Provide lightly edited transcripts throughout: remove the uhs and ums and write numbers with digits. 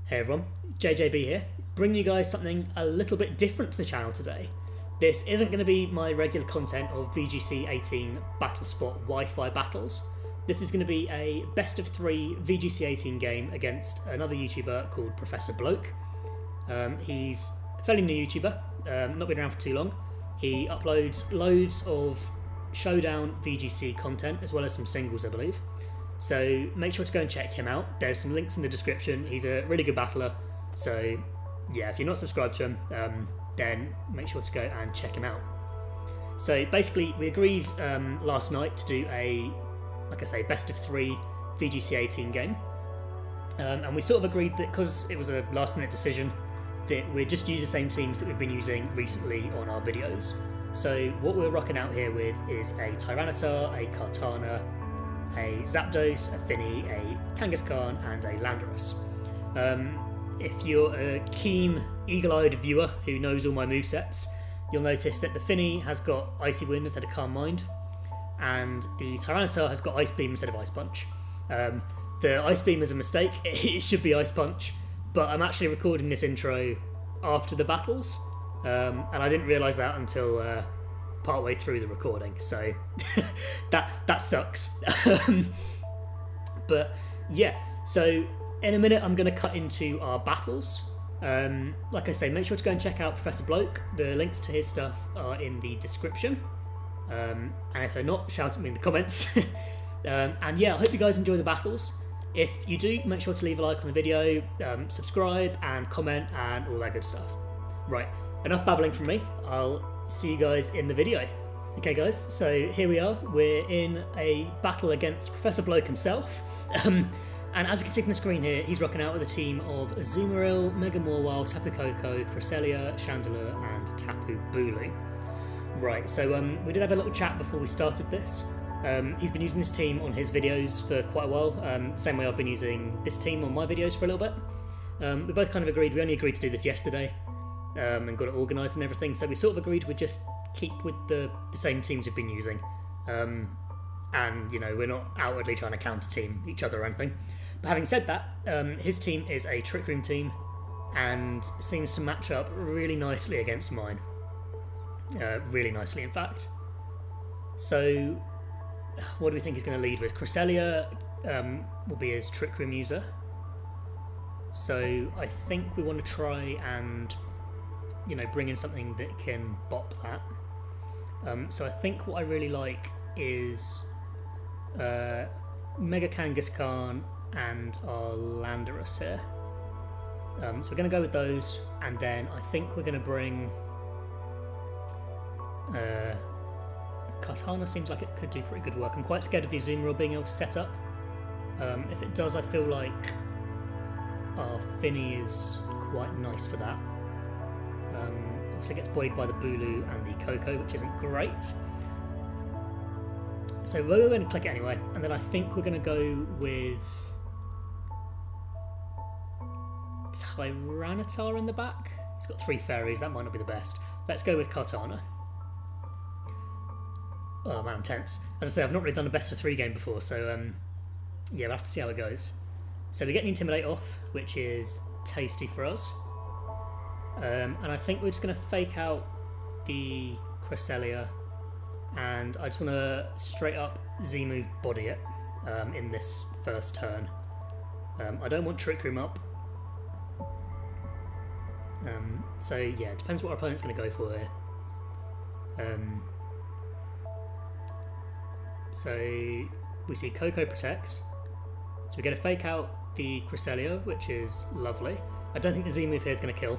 Hey everyone, JJB here, bringing you guys something a little bit different to the channel today. This isn't going to be my regular content of VGC18 Battle Spot Wi-Fi battles. This is going to be a best of 3 VGC18 game against another YouTuber called Professor Bloke. He's a fairly new YouTuber, not been around for too long. He uploads loads of Showdown VGC content as well as some singles, I believe. So make sure to go and check him out. There's some links in the description. He's a really good battler. So yeah, if you're not subscribed to him, then make sure to go and check him out. So basically, we agreed last night to do a, like I say, best of 3 VGC18 game. And we sort of agreed that because it was a last minute decision, that we'd just use the same teams that we've been using recently on our videos. So what we're rocking out here with is a Tyranitar, a Kartana, a Zapdos, a Fini, a Kangaskhan, and a Landorus. If you're a keen, eagle-eyed viewer who knows all my movesets, you'll notice that the Fini has got Icy Wind instead of Calm Mind, and the Tyranitar has got Ice Beam instead of Ice Punch. The Ice Beam is a mistake, it should be Ice Punch, but I'm actually recording this intro after the battles, and I didn't realise that until partway through the recording, so that sucks. But yeah, so in a minute I'm going to cut into our battles. Like I say, make sure to go and check out Professor Bloke. The links to his stuff are in the description, and if they're not, shout at me in the comments. And yeah, I hope you guys enjoy the battles. If you do, make sure to leave a like on the video, subscribe and comment and all that good stuff. Right, enough babbling from me. I'll see you guys in the video. Okay guys, so here we are. We're in a battle against Professor Bloke himself. And as we can see from the screen here, he's rocking out with a team of Azumarill, Mega Mawile, Tapu Koko, Cresselia, Chandelure and Tapu Bulu. Right, so we did have a little chat before we started this. He's been using this team on his videos for quite a while, same way I've been using this team on my videos for a little bit. We both kind of agreed, we only agreed to do this yesterday, and got it organised and everything, so we sort of agreed we'd just keep with the same teams we've been using. And, you know, we're not outwardly trying to counter-team each other or anything. But having said that, his team is a Trick Room team, and seems to match up really nicely against mine. Really nicely, in fact. So, what do we think he's going to lead with? Cresselia will be his Trick Room user. So, I think we want to try and, you know, bring in something that can bop that. So I think what I really like is Mega Kangaskhan and our Landorus here. So we're going to go with those, and then I think we're going to bring Kartana. Seems like it could do pretty good work. I'm quite scared of the Azumarill being able to set up. If it does, I feel like our Fini is quite nice for that. Obviously gets bodied by the Bulu and the Koko, which isn't great. So we're going to click it anyway, and then I think we're going to go with Tyranitar in the back. It's got 3 fairies, that might not be the best. Let's go with Kartana. Oh man, I'm tense. As I say, I've not really done a best of 3 game before, so yeah, we'll have to see how it goes. So we get the Intimidate off, which is tasty for us. And I think we're just going to fake out the Cresselia, and I just want to straight up Z-move body it in this first turn. I don't want Trick Room up. So yeah, it depends what our opponent's going to go for here. So we see Koko Protect, so we get to fake out the Cresselia, which is lovely. I don't think the Z-move here is going to kill.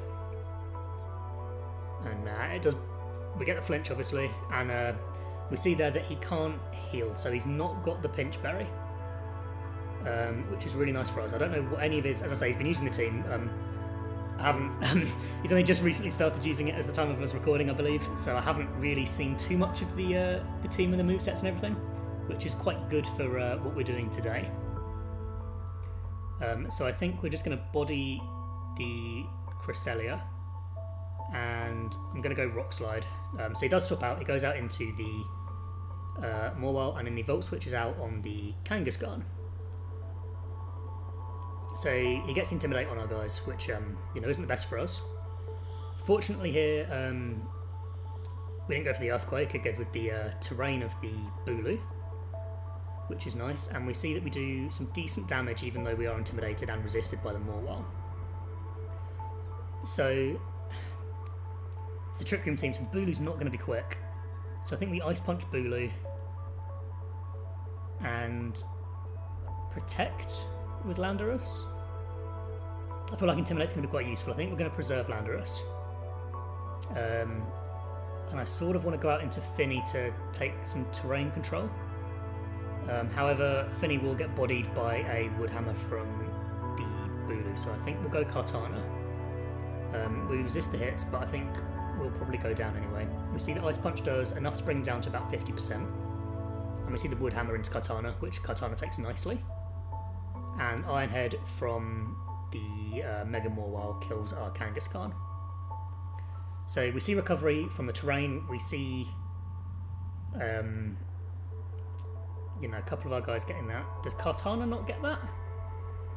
And it does. We get the flinch, obviously, and we see there that he can't heal, so he's not got the Pinch Berry, which is really nice for us. I don't know what any of his. As I say, he's been using the team. I haven't. He's only just recently started using it as the time of us recording, I believe. So I haven't really seen too much of the team and the movesets and everything, which is quite good for what we're doing today. So I think we're just going to body the Cresselia. And I'm going to go Rock Slide. So he does swap out, he goes out into the Mawile, and then he Volt Switches out on the Kangaskhan. So he gets the Intimidate on our guys, which you know, isn't the best for us. Fortunately here, we didn't go for the Earthquake, again with the terrain of the Bulu, which is nice, and we see that we do some decent damage even though we are intimidated and resisted by the Morwell. So it's a Trick Room team, so Bulu's not going to be quick. So I think we Ice Punch Bulu and protect with Landorus. I feel like Intimidate's going to be quite useful. I think we're going to preserve Landorus. And I sort of want to go out into Fini to take some terrain control. However, Fini will get bodied by a Woodhammer from the Bulu, so I think we'll go Kartana. We resist the hits, but I think we'll probably go down anyway. We see that Ice Punch does enough to bring him down to about 50%. And we see the Woodhammer into Kartana, which Kartana takes nicely. And Iron Head from the Mega Morwell kills our Kangaskhan. So we see recovery from the terrain, we see you know, a couple of our guys getting that. Does Kartana not get that?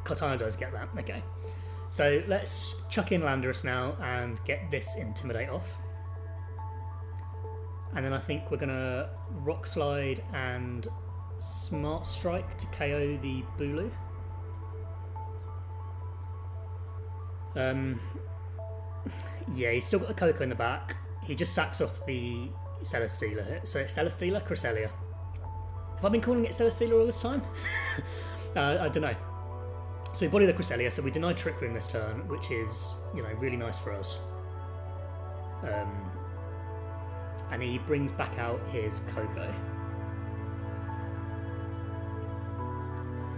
Kartana does get that, okay. So let's chuck in Landorus now and get this Intimidate off. And then I think we're going to Rock Slide and Smart Strike to KO the Bulu. Yeah, he's still got the Coco in the back. He just sacks off the Celesteela here. So Celesteela? Cresselia. Have I been calling it Celesteela all this time? I don't know. So we body the Cresselia, so we deny Trick Room this turn, which is, you know, really nice for us. And he brings back out his Coco.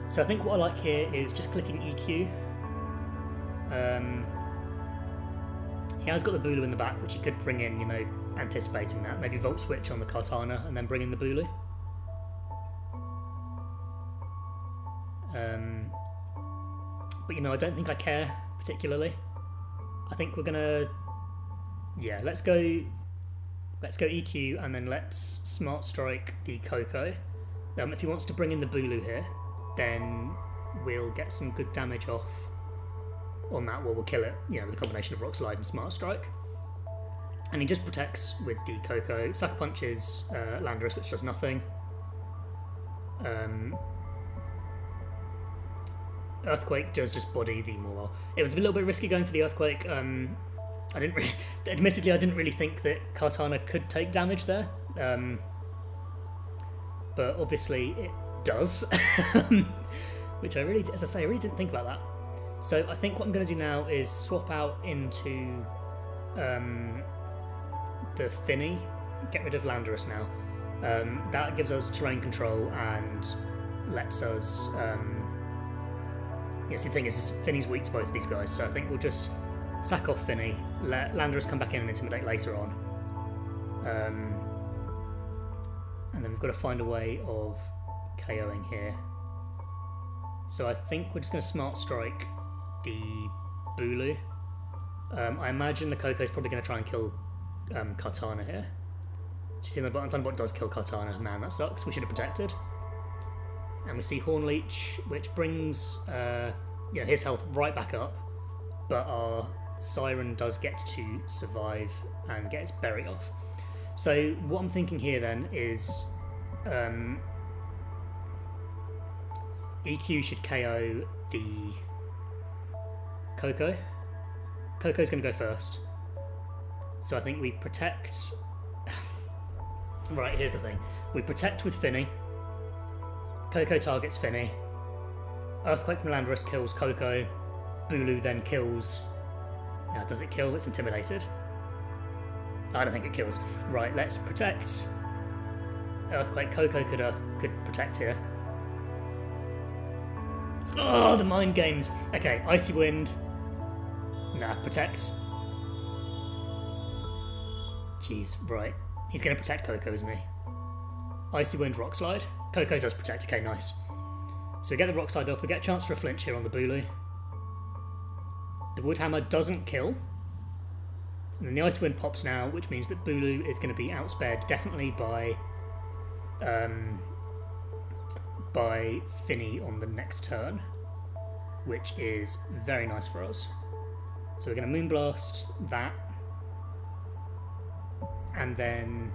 So I think what I like here is just clicking EQ. He has got the Bulu in the back, which he could bring in, you know, anticipating that. Maybe Volt Switch on the Kartana and then bring in the Bulu. But, you know, I don't think I care particularly. I think we're gonna, yeah, let's go EQ and then let's Smart Strike the Coco. If he wants to bring in the Bulu here, then we'll get some good damage off on that. Well, we'll kill it, you know, with a combination of Rock Slide and Smart Strike. And he just protects with the Coco. Sucker Punches Landorus, which does nothing. Earthquake does just body the Morwell. It was a little bit risky going for the Earthquake. Admittedly, I didn't really think that Kartana could take damage there. But obviously it does. Which I really, as I say, I really didn't think about that. So I think what I'm going to do now is swap out into the Fini, get rid of Landorus now. That gives us terrain control and lets us... yes, the thing is, Fini's weak to both of these guys, so I think we'll just sack off Fini, let Landorus come back in and Intimidate later on. And then we've got to find a way of KOing here. So I think we're just going to Smart Strike the Bulu. I imagine the Coco's probably going to try and kill Kartana here. So you see the Thunderbot does kill Kartana. Man, that sucks. We should have protected. And we see Horn Leech, which brings you know, his health right back up. But our Siren does get to survive and get its berry off. So what I'm thinking here then is EQ should KO the Coco. Coco's going to go first. So I think we protect... Right, here's the thing. We protect with Fini. Coco targets Fini. Earthquake from Landorus kills Coco. Bulu then kills... does it kill? It's intimidated. I don't think it kills. Right, let's protect. Earthquake. Coco could protect here. Oh, the mind games. Okay, Icy Wind. Nah, protect. Jeez, right. He's going to protect Coco, isn't he? Icy Wind, Rock Slide. Coco does protect. Okay, nice. So we get the Rock Slide off. We get a chance for a flinch here on the Bulu. The Woodhammer doesn't kill. And then the Ice Wind pops now, which means that Bulu is going to be outspared definitely by Fini on the next turn. which is very nice for us. So we're going to Moonblast that, and then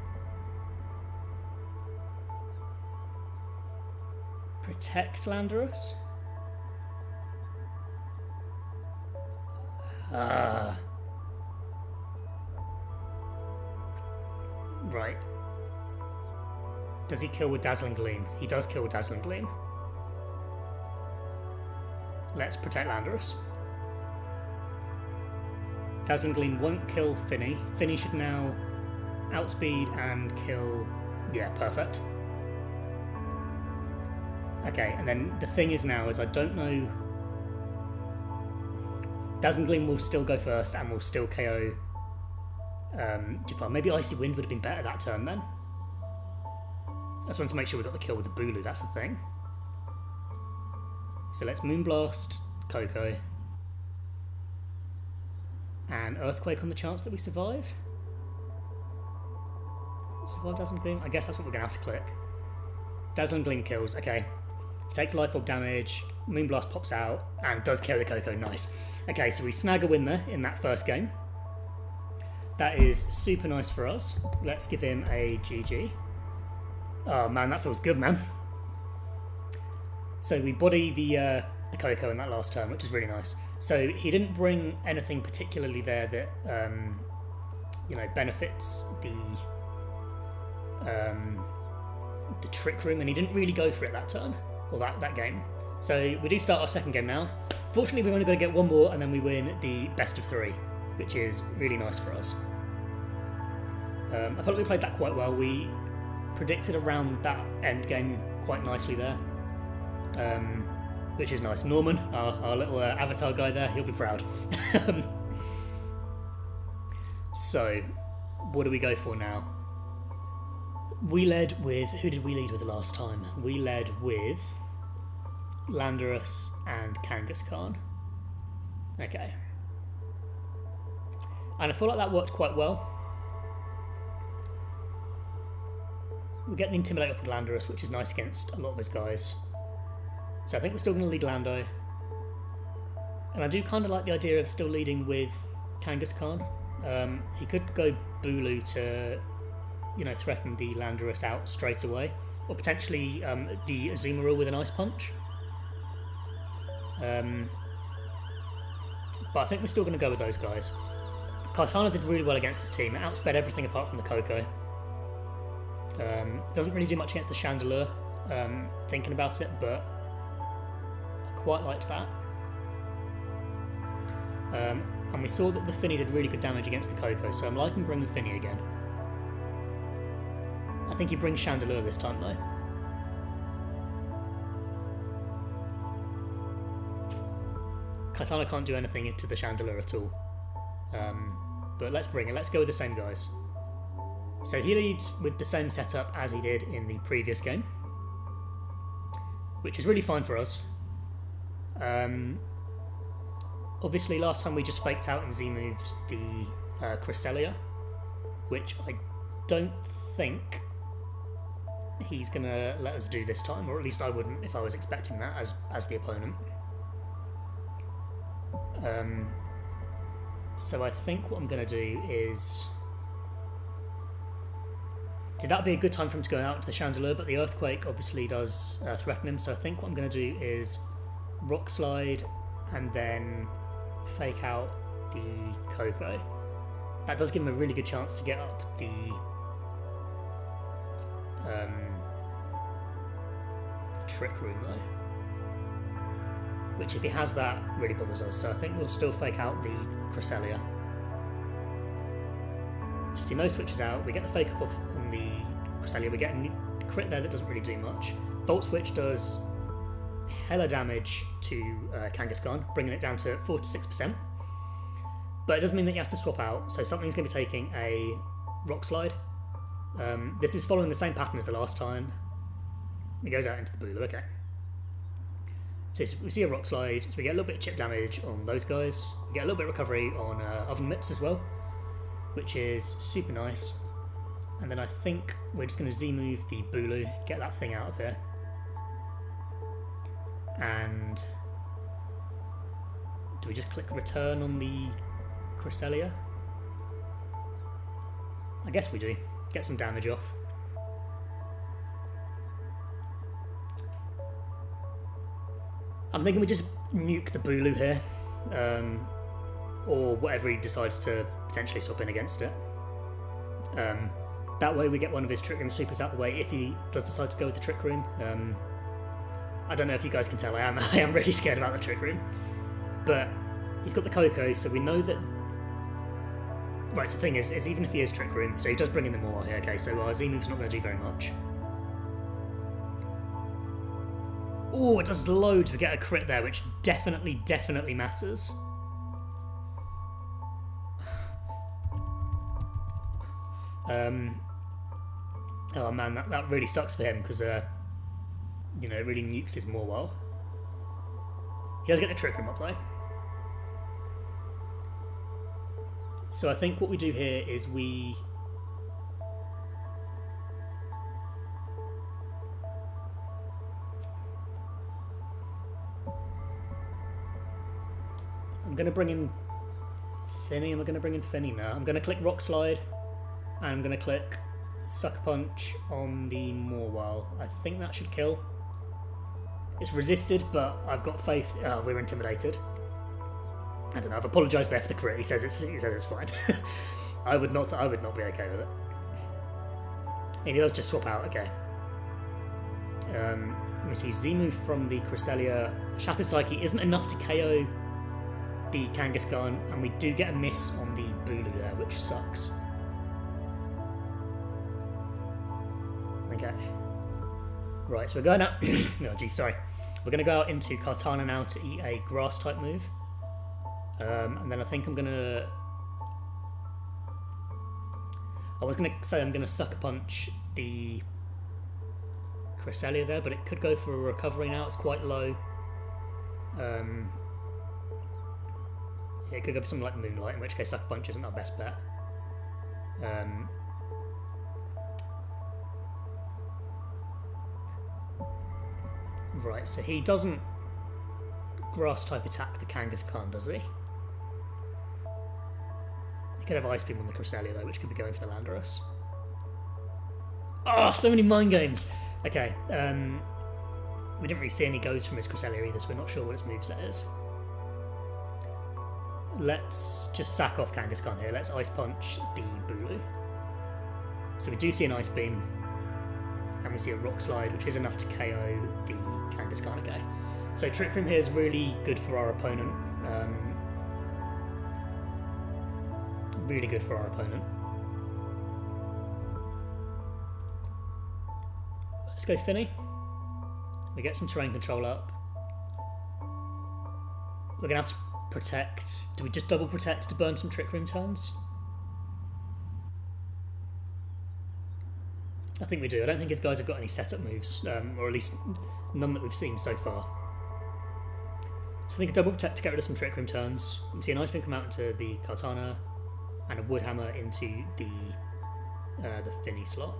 protect Landorus. Right. Does he kill with Dazzling Gleam? He does kill with Dazzling Gleam. Let's protect Landorus. Dazzling Gleam won't kill Fini. Fini should now outspeed and kill... Yeah, perfect. Okay, and then the thing is now is I don't know... Dazzling Gleam will still go first and will still KO Jafar. Maybe Icy Wind would have been better that turn then. I just wanted to make sure we got the kill with the Bulu, that's the thing. So let's Moonblast Coco. And Earthquake on the chance that we survive. Survive Dazzling Gleam? I guess that's what we're going to have to click. Dazzling Gleam kills, okay. Take Life Orb damage, Moonblast pops out, and does kill the Coco, nice. Okay, so we snag a win there in that first game. That is super nice for us. Let's give him a GG. Oh man, that feels good, man. So we body the Coco in that last turn, which is really nice. So he didn't bring anything particularly there that you know, benefits the Trick Room, and he didn't really go for it that turn or that game. So we do start our second game now. Fortunately, we've only got to get one more, and then we win the best of 3, which is really nice for us. I felt like we played that quite well. We predicted around that end game quite nicely there, which is nice. Norman, our little avatar guy there, he'll be proud. So, what do we go for now? We led with... Who did we lead with the last time? We led with Landorus and Kangaskhan. Okay. And I feel like that worked quite well. We get the Intimidate off with Landorus, which is nice against a lot of his guys. So I think we're still going to lead Lando. And I do kind of like the idea of still leading with Kangaskhan. He could go Bulu to, you know, threaten the Landorus out straight away. Or potentially the Azumarill with an Ice Punch. But I think we're still going to go with those guys. Kartana did really well against his team. It outsped everything apart from the Coco. Doesn't really do much against the Chandelure, thinking about it, but I quite liked that. And we saw that the Fini did really good damage against the Coco, so I'm liking bringing Fini again. I think he brings Chandelure this time though. Kartana can't do anything to the Chandelure at all. But let's bring it. Let's go with the same guys. So he leads with the same setup as he did in the previous game, which is really fine for us. Obviously last time we just faked out and Z-moved the Cresselia, which I don't think he's going to let us do this time, or at least I wouldn't if I was expecting that as the opponent. So I think what I'm going to do is... That'd be a good time for him to go out to the Chandelure, but the Earthquake obviously does threaten him, so I think what I'm going to do is Rock Slide and then fake out the Coco. That does give him a really good chance to get up the Trick Room though. Which if he has that, really bothers us, so I think we'll still fake out the Cresselia. So see, no switches out, we get the fake off on the Cresselia, we get a crit there that doesn't really do much. Volt Switch does hella damage to Kangaskhan, bringing it down to 4 to 6%. But it does mean that he has to swap out, so something's going to be taking a Rock Slide. This is following the same pattern as the last time. It goes out into the Bulu, okay. So we see a Rock Slide, so we get a little bit of chip damage on those guys. We get a little bit of recovery on Oven Mitts as well, which is super nice. And then I think we're just going to Z-move the Bulu, get that thing out of here. And Do we just click return on the Cresselia? I guess we do. Get some damage off. I'm thinking we just nuke the Bulu here. Or whatever he decides to potentially swap in against it. That way we get one of his Trick Room supers out the way if he does decide to go with the Trick Room. I don't know if you guys can tell, I am really scared about the Trick Room. But he's got the Coco, so we know that... Right, so the thing is even if he is Trick Room, so he does bring in the Maul here, okay, so our Z-move's not going to do very much. Oh, it does loads, we get a crit there, which definitely matters. Oh man, that really sucks for him, because, you know, it really nukes his Morwell. He does get the Trick Room up though. So I think what we do here is we... I'm going to bring in Fini. Am I going to bring in Fini now? I'm going to click Rock Slide, and I'm going to click Sucker Punch on the Morwell. I think that should kill. It's resisted, but I've got faith. Oh, we're intimidated. I don't know. I've apologised there for the crit. He says it's fine. I would not be okay with it. And he does just swap out. Okay. Let me see. Z-move from the Cresselia. Shattered Psyche isn't enough to KO the Kangaskhan, and we do get a miss on the Bulu there, which sucks. Okay. Right, so we're going out... oh, geez, sorry. We're going to go out into Kartana now to eat a Grass-type move. And then I think I'm going to... I was going to say I'm going to Sucker Punch the Cresselia there, but it could go for a recovery now. It's quite low. Yeah, it could go for something like Moonlight, in which case Sucker Punch isn't our best bet. Right, so he doesn't Grass-type attack the Kangaskhan, does he? He could have Ice Beam on the Cresselia though, which could be going for the Landorus. Oh, so many mind games! Okay, we didn't really see any goes from his Cresselia either, so we're not sure what its moveset is. Let's just sack off Kangaskhan here. Let's Ice Punch the Bulu. So we do see an Ice Beam, and we see a Rock Slide, which is enough to KO the Kangaskhan. Okay. So Trick Room here is really good for our opponent. Really good for our opponent. Let's go Fini. We get some terrain control up. We're going to have to protect. Do we just double protect to burn some Trick Room turns? I think we do. I don't think his guys have got any setup moves, or at least none that we've seen so far. So I think a double protect to get rid of some Trick Room turns. We see an Ice Beam come out into the Kartana, and a Wood Hammer into the Fini slot.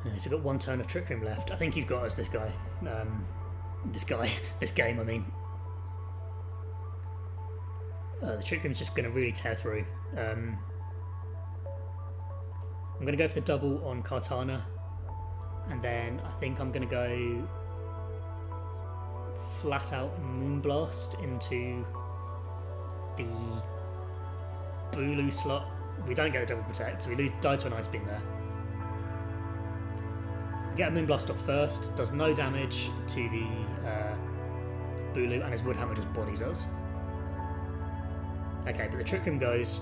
If we've got one turn of Trick Room left, I think he's got us, this guy. This game, I mean. The Trick Room's just going to really tear through. I'm going to go for the double on Kartana, and then I think I'm going to go flat out Moonblast into the Bulu slot. We don't get a double protect, so we die to an Ice Beam there. We get a Moonblast off first, does no damage to the Bulu, and his Wood Hammer just bodies us. Okay, but the Trick Room goes.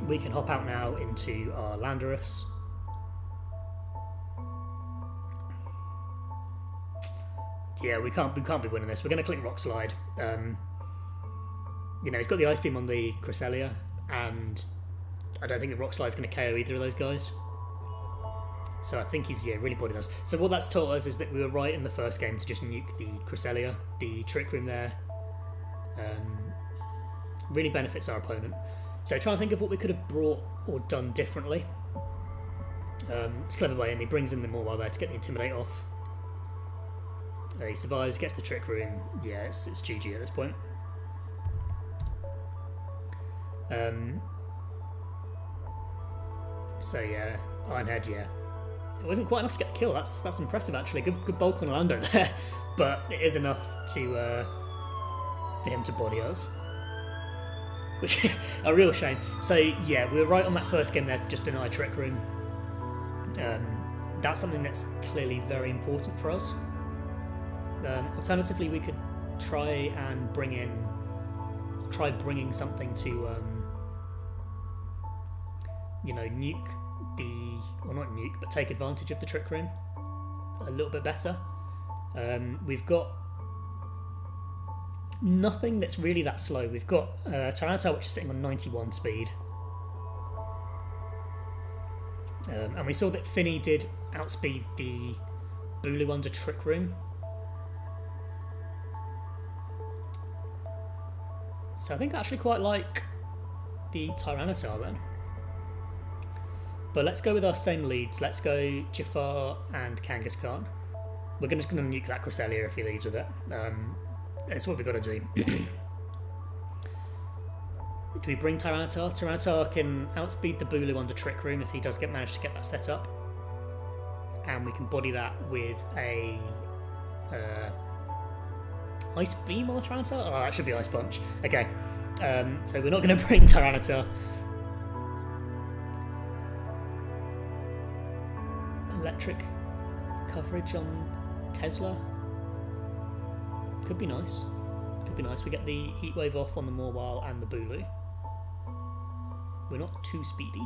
We can hop out now into our Landorus. Yeah, we can't be winning this. We're going to click Rock Slide. You know, he's got the Ice Beam on the Cresselia, and I don't think the Rock Slide is going to KO either of those guys. So I think he's really bodied us. So what that's taught us is that we were right in the first game to just nuke the Cresselia. The Trick Room there really benefits our opponent. So try and think of what we could have brought or done differently. It's a clever way, and he brings in the Morwell there to get the Intimidate off. He survives, gets the Trick Room. Yeah, it's GG at this point. So yeah, Ironhead, yeah. It wasn't quite enough to get a kill. That's impressive actually. Good bulk on Lando there, but it is enough to for him to body us, which a real shame. So yeah, we were right on that first game there to just deny Trick Room. That's something that's clearly very important for us. Alternatively, we could try bringing something to you know, nuke or not nuke, but take advantage of the Trick Room a little bit better. We've got nothing that's really that slow. We've got Tyranitar, which is sitting on 91 speed. And we saw that Fini did outspeed the Bulu under Trick Room. So I think I actually quite like the Tyranitar then. But let's go with our same leads. Let's go Jafar and Kangaskhan. We're just going to nuke that Cresselia if he leads with it. That's what we've got to do. Do we bring Tyranitar? Tyranitar can outspeed the Bulu under Trick Room if he does manage to get that set up. And we can body that with a Ice Beam on the Tyranitar? Oh, that should be Ice Punch. Okay. So we're not going to bring Tyranitar. Electric coverage on Tesla. Could be nice. Could be nice. We get the Heat Wave off on the Morwile and the Bulu. We're not too speedy.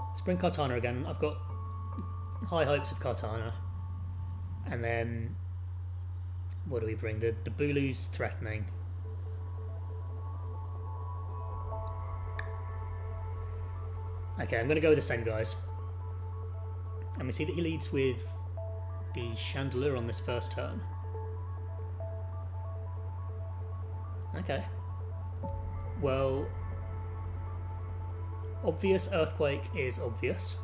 Let's bring Kartana again. I've got high hopes of Kartana. And then what do we bring? The Bulu's threatening. Okay, I'm going to go with the same guys. And we see that he leads with the Chandelure on this first turn. Okay. Well, obvious Earthquake is obvious.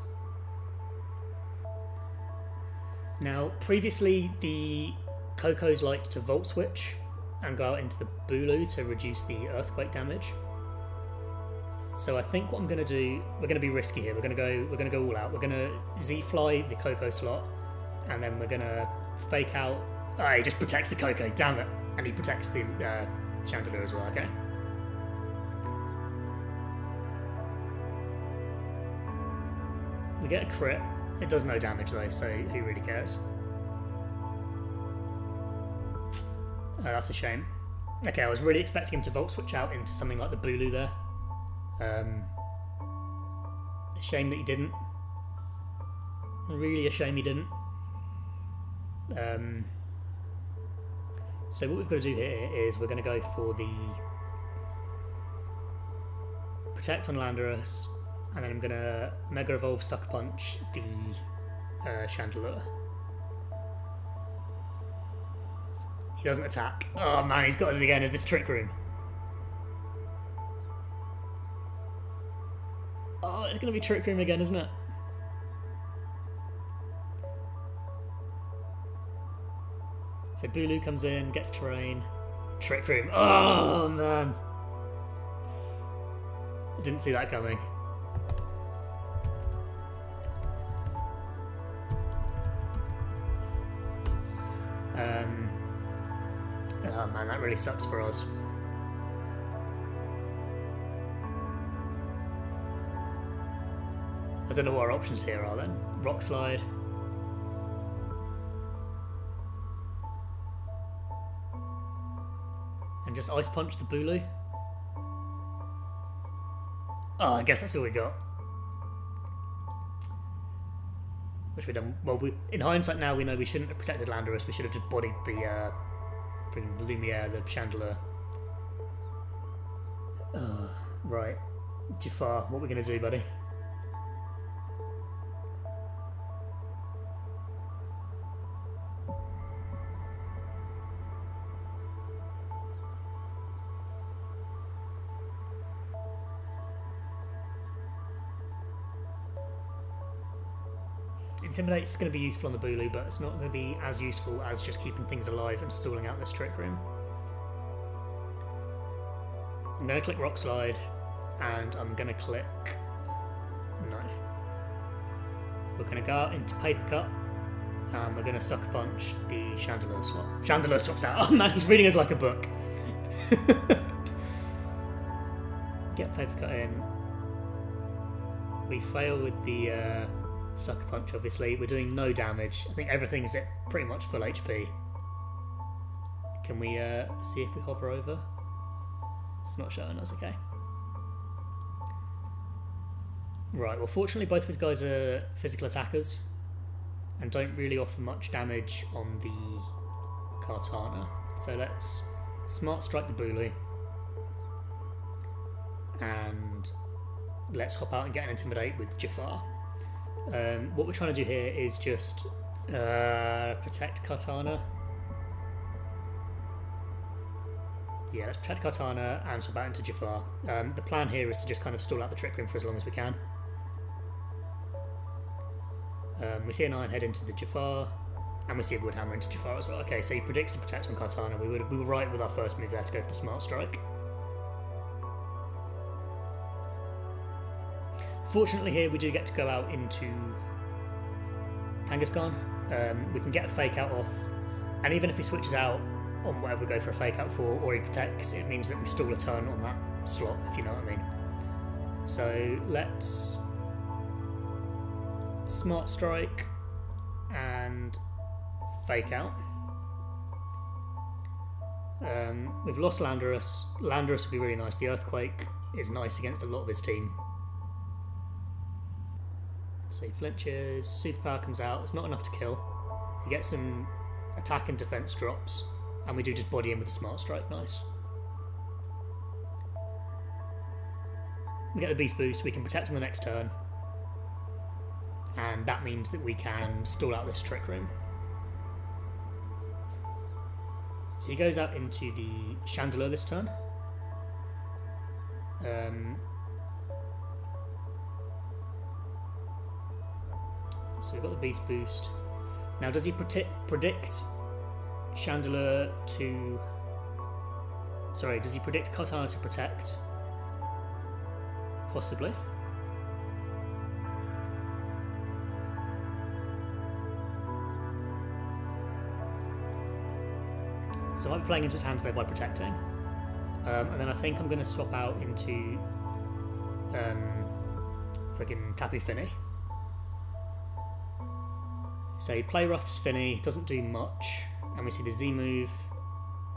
Now, previously the Cocos liked to Volt Switch and go out into the Bulu to reduce the Earthquake damage. So I think what I'm going to do, we're going to be risky here. We're going to go all out. We're going to Z-Fly the Coco slot, and then we're going to fake out. Oh, he just protects the Coco. Damn it! And he protects the Chandelure as well. Okay. We get a crit. It does no damage though, so who really cares? Oh, that's a shame. Okay, I was really expecting him to Volt Switch out into something like the Bulu there. A shame that he didn't. Really a shame he didn't. So what we've got to do here is we're going to go for the Protect on Landorus, and then I'm going to Mega Evolve Sucker Punch the Chandelure. He doesn't attack. Oh man, he's got us again as this Trick Room. Oh, it's going to be Trick Room again, isn't it? So Bulu comes in, gets terrain. Trick Room. Oh man. I didn't see that coming. Oh man, that really sucks for us. I don't know what our options here are then. Rock Slide. And just Ice Punch the Bulu. Oh, I guess that's all we got. Which we done. Well, in hindsight now we know we shouldn't have protected Landorus. We should have just bodied the Lumiere, the Chandelure. Right, Jafar, what are we gonna do, buddy? Intimidate's going to be useful on the Bulu, but it's not going to be as useful as just keeping things alive and stalling out this Trick Room. I'm going to click Rock Slide, and I'm going to click... no. We're going to go out into Paper Cut, and we're going to Sucker Punch the Chandelure swap. Chandelure swaps out. Oh man, he's reading us like a book. Get Paper Cut in. We fail with the Sucker Punch, obviously. We're doing no damage. I think everything's at pretty much full HP. Can we see if we hover over? It's not showing us, okay. Right, well fortunately both of his guys are physical attackers and don't really offer much damage on the Kartana. So let's Smart Strike the Bulu and let's hop out and get an Intimidate with Jafar. What we're trying to do here is just protect Kartana. Yeah, let's protect Kartana and swap out into Jafar. The plan here is to just kind of stall out the Trick Room for as long as we can. We see an Iron Head into the Jafar, and we see a Wood Hammer into Jafar as well. Okay, so he predicts to protect on Kartana. We were right with our first move there to go for the Smart Strike. Fortunately here we do get to go out into Kangaskhan. We can get a Fake Out off, and even if he switches out on whatever we go for a Fake Out for, or he protects, it means that we stall a turn on that slot, if you know what I mean. So let's Smart Strike and Fake Out. We've lost Landorus. Landorus would be really nice. The Earthquake is nice against a lot of his team. So he flinches, Superpower comes out, it's not enough to kill. He gets some attack and defense drops, and we do just body in with a Smart Strike, nice. We get the Beast Boost, we can protect on the next turn, and that means that we can stall out this Trick Room. So he goes out into the Chandelure this turn. So we've got the Beast Boost. Now does he predict Chandelure to... Sorry, does he predict Kartana to protect? Possibly. So I might be playing into his hands there by protecting. And then I think I'm going to swap out into friggin' Tapu Fini. So he play roughs Fini, doesn't do much, and we see the Z move,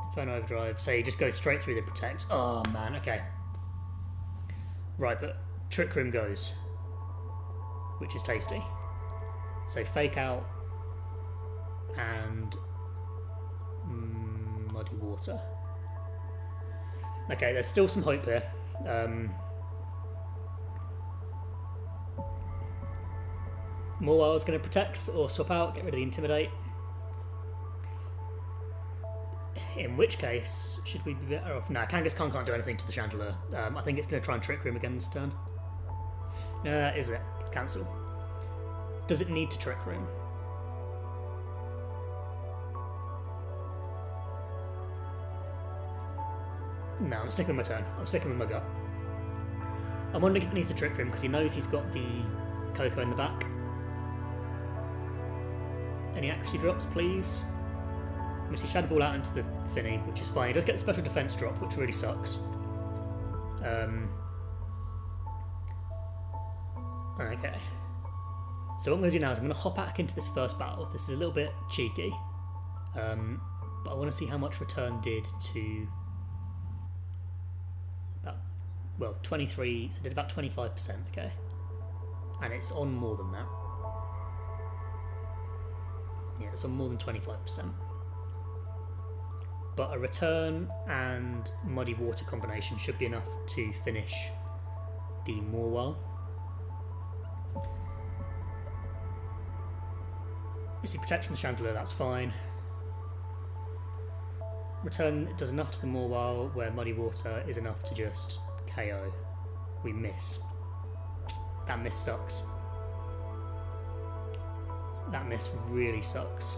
Inferno Overdrive, so he just goes straight through the protect. Oh man, okay. Right, but Trick Room goes, which is tasty. So Fake Out and Muddy Water. Okay, there's still some hope here. Morwell's going to protect or swap out, get rid of the Intimidate. In which case, should we be better off? Nah, Kangaskhan can't do anything to the Chandelure. I think it's going to try and Trick Room again this turn. Is it? Cancel. Does it need to Trick Room? No, I'm sticking with my turn. I'm sticking with my gut. I'm wondering if it needs to Trick Room because he knows he's got the Coco in the back. Any accuracy drops, please? We see Shadow Ball out into the Fini, which is fine. He does get the special defense drop, which really sucks. Okay. So what I'm going to do now is I'm going to hop back into this first battle. This is a little bit cheeky, but I want to see how much return did to about, well, 23, so it did about 25%, okay? And it's on more than that. Yeah, it's on more than 25%. But a return and Muddy Water combination should be enough to finish the Morwell. We see protect from the Chandelure, that's fine. Return does enough to the Morwell where Muddy Water is enough to just KO. We miss. That miss sucks. That miss really sucks.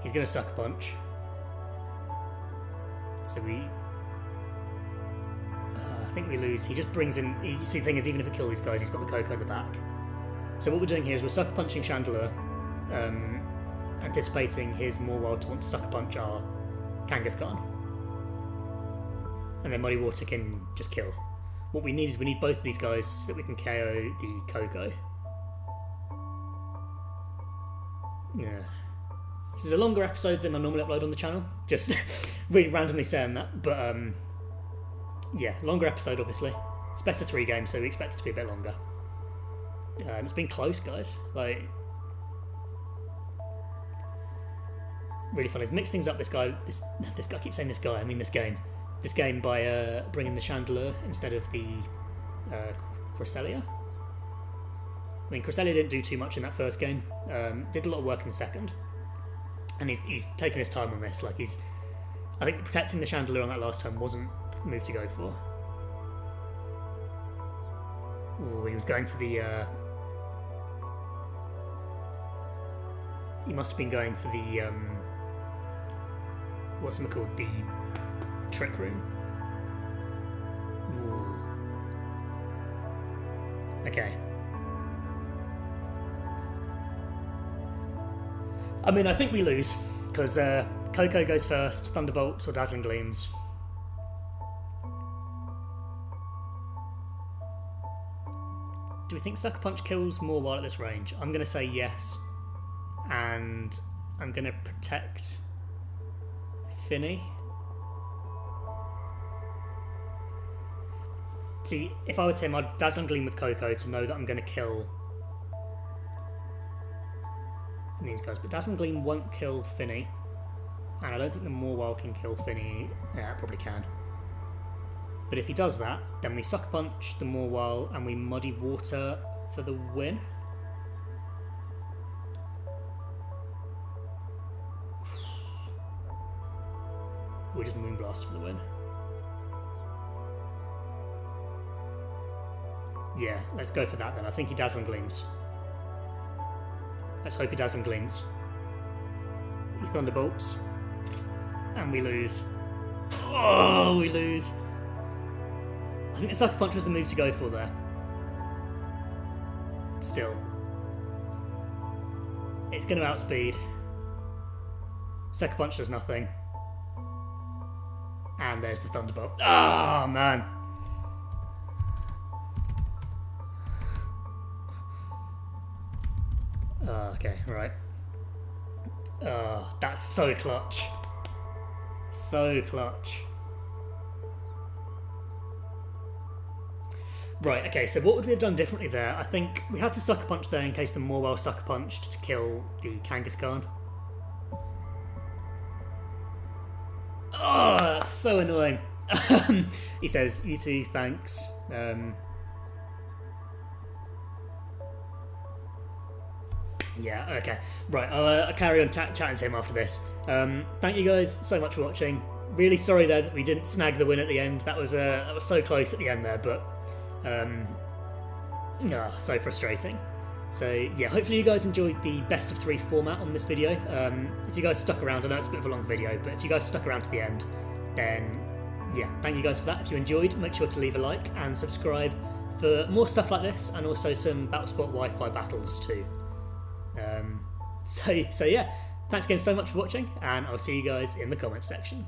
He's going to Sucker Punch. So we... I think we lose. He just brings in... You see, the thing is, even if we kill these guys, he's got the Koko in the back. So what we're doing here is we're Sucker Punching Chandelure, anticipating his Mawile to want to Sucker Punch our Kangaskhan. And then Muddy Water can just kill. What we need is we need both of these guys so that we can KO the Koko. Yeah. This is a longer episode than I normally upload on the channel. Just really randomly saying that. But, yeah, longer episode, obviously. It's best of 3 games, so we expect it to be a bit longer. It's been close, guys. Like, really fun. He's mixed things up. This guy, I keep saying this guy. I mean this game. This game by bringing the Chandelure instead of the Cresselia. I mean, Cresselia didn't do too much in that first game. Did a lot of work in the second, and he's taken his time on this. Like I think protecting the Chandelure on that last turn wasn't the move to go for. Oh, he was going for the. He must have been going for the what's it called? The Trick Room. Ooh. Okay. I mean, I think we lose because Koko goes first, Thunderbolts or Dazzling Gleams. Do we think Sucker Punch kills Mawile at this range? I'm going to say yes. And I'm going to protect Fini. See, if I was him, I'd Dazzling Gleam with Koko to know that I'm going to kill these guys. But Dazzling Gleam won't kill Fini. And I don't think the Mawile can kill Fini. Yeah, it probably can. But if he does that, then we Sucker Punch the Mawile and we Muddy Water for the win. We just Moonblast for the win. Yeah, let's go for that then. I think he Dazzling Gleams. Let's hope he Dazzling Gleams. He Thunderbolts. And we lose. Oh, we lose. I think the Sucker Punch was the move to go for there. Still. It's going to outspeed. Sucker Punch does nothing. And there's the Thunderbolt. Oh, man. Okay, right. That's so clutch. So clutch. Right, okay, so what would we have done differently there? I think we had to Sucker Punch there in case the Mawile Sucker Punched to kill the Kangaskhan. Oh, that's so annoying. He says, you too, thanks. Yeah, okay. Right, I'll carry on chatting to him after this. Thank you guys so much for watching. Really sorry there that we didn't snag the win at the end. That was so close at the end there, but so frustrating. So yeah, hopefully you guys enjoyed the best of 3 format on this video. If you guys stuck around, I know it's a bit of a long video, but if you guys stuck around to the end, then yeah, thank you guys for that. If you enjoyed, make sure to leave a like and subscribe for more stuff like this, and also some Battlesport Wi-Fi battles too. So yeah, thanks again so much for watching, and I'll see you guys in the comments section.